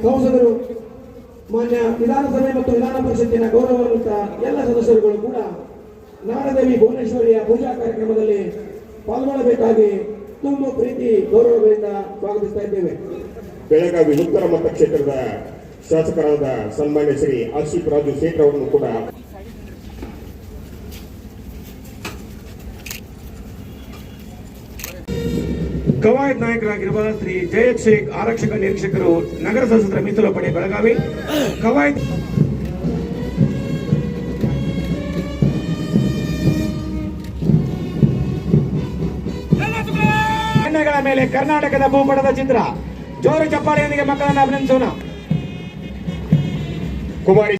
ಸಂಸದರು, ಮಾನ್ಯ ವಿಧಾನಸಭೆ ಮತ್ತು ವಿಧಾನ ಪರಿಷತ್ತಿನ ಗೌರವಾನ್ವಿತ ಎಲ್ಲ ಸದಸ್ಯರುಗಳು ಕೂಡ ನಾಡದೇವಿ ಭುವನೇಶ್ವರಿಯ ಪೂಜಾ ಕಾರ್ಯಕ್ರಮದಲ್ಲಿ ಪಾಲ್ಗೊಳ್ಳಬೇಕಾಗಿ ತುಂಬ ಪ್ರೀತಿ ಗೌರವಗಳಿಂದ ಸ್ವಾಗತಿಸ್ತಾ ಇದ್ದೇವೆ. ಬೆಳಗಾವಿ ಉತ್ತರ ಮತಕ್ಷೇತ್ರದ ಶಾಸಕರಾದ ಸನ್ಮಾನ್ಯ ಶ್ರೀ ಆಶೀಫ್ ರಾಜು ಶೇಖರ್ ಅವರನ್ನು ಕೂಡ ಕವಾಯತ್ ನಾಯಕರಾಗಿರುವ ಶ್ರೀ ಜಯತ್ ಶೇಖ್ ಆರಕ್ಷಕ ನಿರೀಕ್ಷಕರು, ನಗರ ಸಶಸ್ತ್ರ ಮೀಸಲು ಪಡೆ ಬೆಳಗಾವಿ. ಕವಾಯತ್ ಕೆನ್ನೆಗಳ ಮೇಲೆ ಕರ್ನಾಟಕದ ಭೂಪಟದ ಚಿತ್ರ. ಜೋರು ಚಪ್ಪಾಳೆಯೊಂದಿಗೆ ಮಕ್ಕಳನ್ನು ಅಭಿನಂದಿಸೋಣ. ಕುಮಾರಿ